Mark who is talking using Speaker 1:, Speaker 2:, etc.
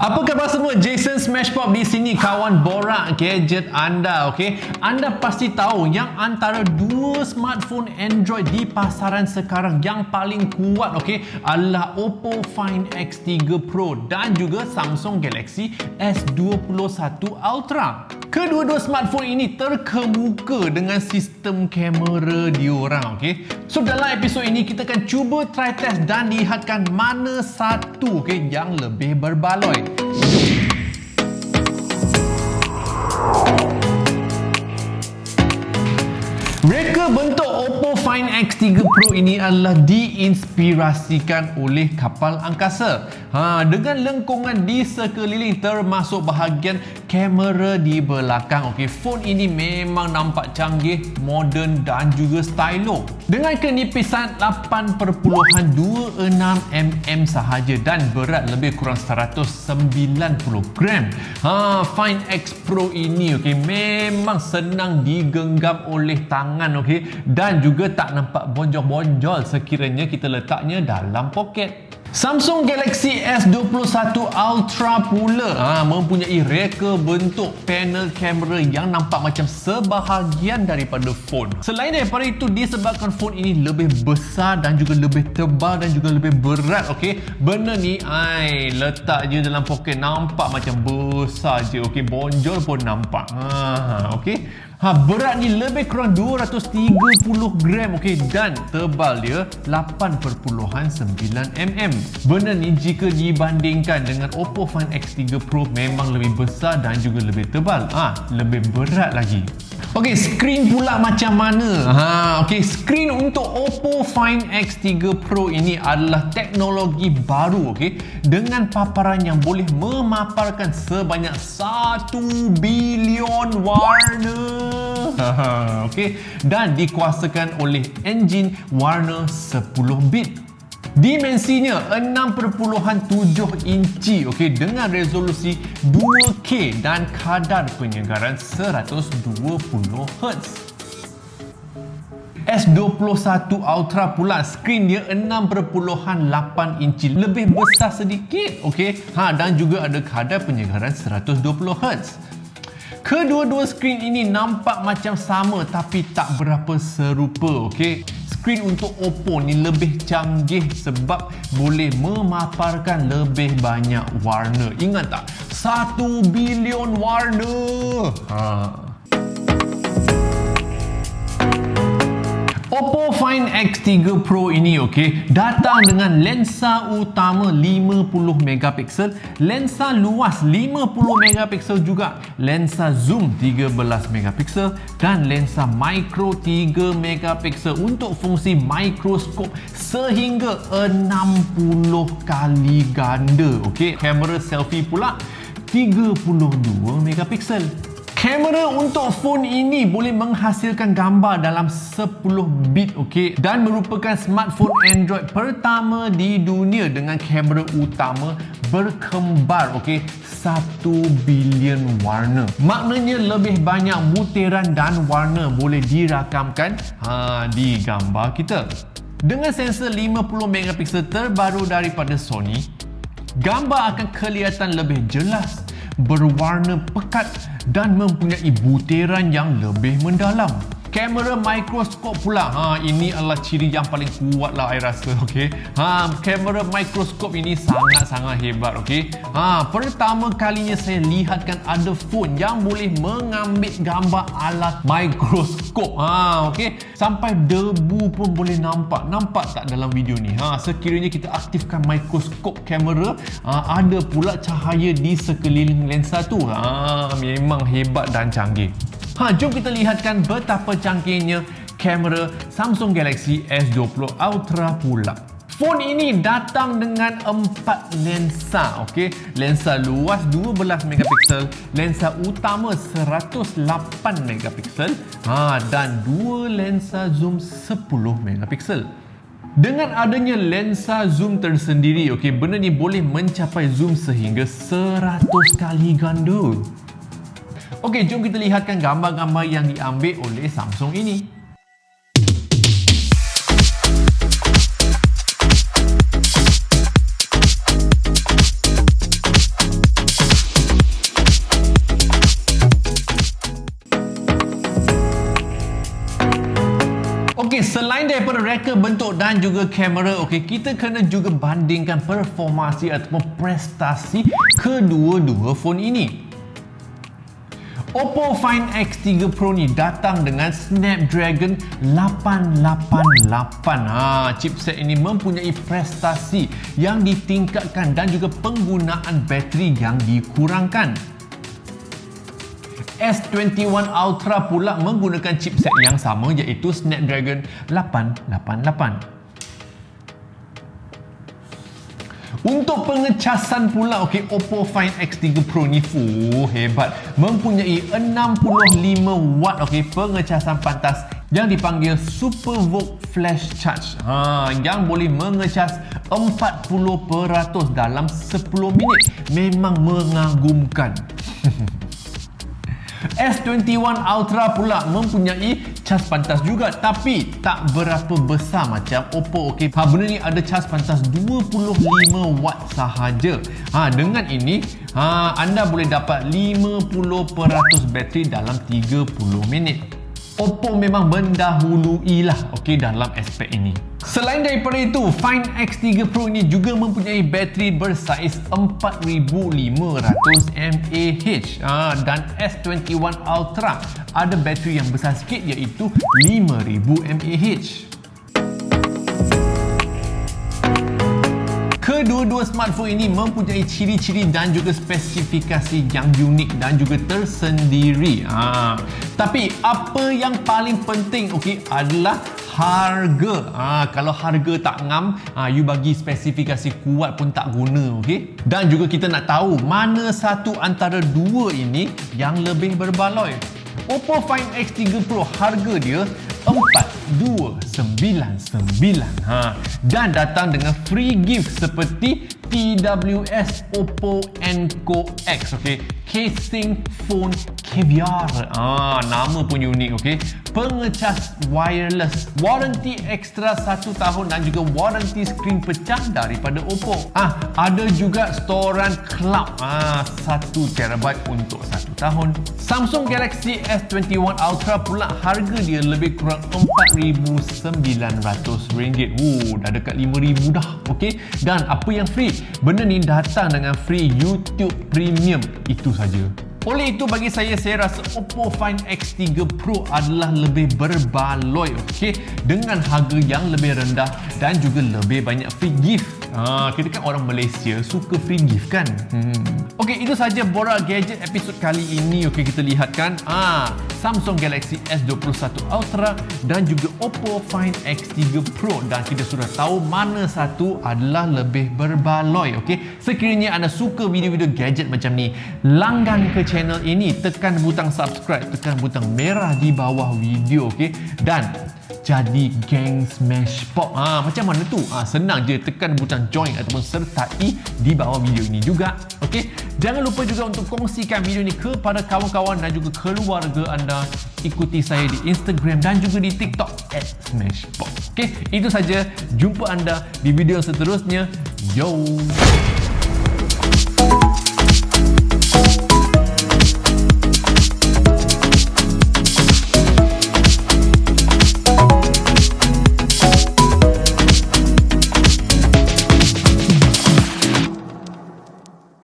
Speaker 1: Apa khabar semua? Jason Smashpop di sini, kawan borak gadget anda, okey? Anda pasti tahu yang antara dua smartphone Android di pasaran sekarang yang paling kuat, okey, adalah OPPO Find X3 Pro dan juga Samsung Galaxy S21 Ultra. Kedua-dua smartphone ini terkemuka dengan sistem kamera diorang, okey? So dalam episod ini kita akan cuba try test dan lihatkan mana satu, okey, yang lebih berbaloi. Reka bentuk OPPO Find X3 Pro ini adalah diinspirasikan oleh kapal angkasa. Dengan lengkungan di sekeliling termasuk bahagian kamera di belakang. Okey, phone ini memang nampak canggih, moden dan juga stylo. Dengan kenipisan 8.26mm sahaja dan berat lebih kurang 190 gram. Find X Pro ini okey memang senang digenggam oleh tangan, okey, dan juga tak nampak bonjol-bonjol sekiranya kita letaknya dalam poket. Samsung Galaxy S21 Ultra pula mempunyai reka bentuk panel kamera yang nampak macam sebahagian daripada phone. Selain daripada itu, disebabkan phone ini lebih besar dan juga lebih tebal dan juga lebih berat, okey, benda ni letak je dalam poket nampak macam besar je, okey, bonjol pun nampak. Okey. Berat ni lebih kurang 230 gram, okey, dan tebal dia 8.9mm. Benda ni jika dibandingkan dengan OPPO Find X3 Pro memang lebih besar dan juga lebih tebal. Lebih berat lagi. Okey, skrin pula macam mana? Okey, skrin untuk OPPO Find X3 Pro ini adalah teknologi baru, okey, dengan paparan yang boleh memaparkan sebanyak 1 bilion warna. Okey, dan dikuasakan oleh enjin warna 10 bit. Dimensinya 6.7 inci, okey, dengan resolusi 2K dan kadar penyegaran 120 Hz. S21 Ultra pula skrin dia 6.8 inci, lebih besar sedikit, okey, dan juga ada kadar penyegaran 120 Hz. Kedua-dua skrin ini nampak macam sama tapi tak berapa serupa, okey. Skrin untuk OPPO ni lebih canggih sebab boleh memaparkan lebih banyak warna. Ingat tak? 1 bilion warna. OPPO Find X3 Pro ini, okey, datang dengan lensa utama 50MP, lensa luas 50MP juga, lensa zoom 13MP dan lensa micro 3MP untuk fungsi mikroskop sehingga 60 kali ganda, okey. Kamera selfie pula 32MP. Kamera untuk phone ini boleh menghasilkan gambar dalam 10 bit, okey, dan merupakan smartphone Android pertama di dunia dengan kamera utama berkembar, okey, 1 bilion warna. Maknanya lebih banyak butiran dan warna boleh dirakamkan di gambar kita. Dengan sensor 50MP terbaru daripada Sony, gambar akan kelihatan lebih jelas, berwarna pekat dan mempunyai butiran yang lebih mendalam. Kamera mikroskop pula, ini adalah ciri yang paling kuat lah saya rasa, okey. Kamera mikroskop ini sangat-sangat hebat, okey. Pertama kalinya saya lihatkan ada phone yang boleh mengambil gambar alat mikroskop, okey. Sampai debu pun boleh nampak. Nampak tak dalam video ni? Sekiranya kita aktifkan mikroskop kamera, ada pula cahaya di sekeliling lensa tu. Memang hebat dan canggih. Jom kita lihatkan betapa canggihnya kamera Samsung Galaxy S20 Ultra pula. Phone ini datang dengan 4 lensa, okey. Lensa luas 12MP, lensa utama 108MP, dan 2 lensa zoom 10MP. Dengan adanya lensa zoom tersendiri, okey, benda ni boleh mencapai zoom sehingga 100 kali ganda. Okey, jom kita lihatkan gambar-gambar yang diambil oleh Samsung ini. Okey, selain daripada reka bentuk dan juga kamera, okey, kita kena juga bandingkan performasi ataupun prestasi kedua-dua phone ini. OPPO Find X3 Pro ni datang dengan Snapdragon 888. Chipset ini mempunyai prestasi yang ditingkatkan dan juga penggunaan bateri yang dikurangkan. S21 Ultra pula menggunakan chipset yang sama iaitu Snapdragon 888. Untuk pengecasan pula, okey, OPPO Find X3 Pro ni hebat. Mempunyai 65 watt pengecasan pantas yang dipanggil Super Vogue Flash Charge. Yang boleh mengecas 40% dalam 10 minit. Memang mengagumkan. S21 Ultra pula mempunyai cas pantas juga, tapi tak berapa besar macam OPPO. Okey, benda ni ada cas pantas 25 watt sahaja. Dengan ini anda boleh dapat 50% bateri dalam 30 minit. OPPO memang mendahului lah dalam aspek ini. Selain daripada itu, Find X3 Pro ini juga mempunyai bateri bersaiz 4500 mAh dan S21 Ultra ada bateri yang besar sikit iaitu 5000 mAh. Kedua-dua smartphone ini mempunyai ciri-ciri dan juga spesifikasi yang unik dan juga tersendiri. Tapi apa yang paling penting adalah harga. Kalau harga tak ngam, you bagi spesifikasi kuat pun tak guna. Dan juga kita nak tahu mana satu antara dua ini yang lebih berbaloi. OPPO Find X3 Pro harga dia 4299 dan datang dengan free gift seperti TWS Oppo Enco X, casing phone caviar. Nama pun unik. Pengecas wireless, warranty ekstra 1 tahun dan juga warranty skrin pecah daripada OPPO. Ada juga storan cloud 1 TB untuk 1 tahun. Samsung Galaxy S21 Ultra pula harga dia lebih kurang RM4,900. Dah dekat RM5,000 dah. Dan apa yang free? Benda ni datang dengan free YouTube Premium. Itu saja. Oleh itu bagi saya rasa OPPO Find X3 Pro adalah lebih berbaloi, dengan harga yang lebih rendah dan juga lebih banyak free gift. Kita kan orang Malaysia suka free gift kan. Itu saja borak gadget episod kali ini. Kita lihatkan Samsung Galaxy S21 Ultra dan juga OPPO Find X3 Pro, dan kita sudah tahu mana satu adalah lebih berbaloi. Sekiranya anda suka video-video gadget macam ni, langgan ke channel ini, tekan butang subscribe, tekan butang merah di bawah video, dan jadi geng smashpop. Macam mana tu? Senang je, tekan butang join ataupun sertai di bawah video ini juga. Jangan lupa juga untuk kongsikan video ini kepada kawan-kawan dan juga keluarga anda. Ikuti saya di Instagram dan juga di TikTok @smashpop. Itu saja, jumpa anda di video seterusnya. Yo.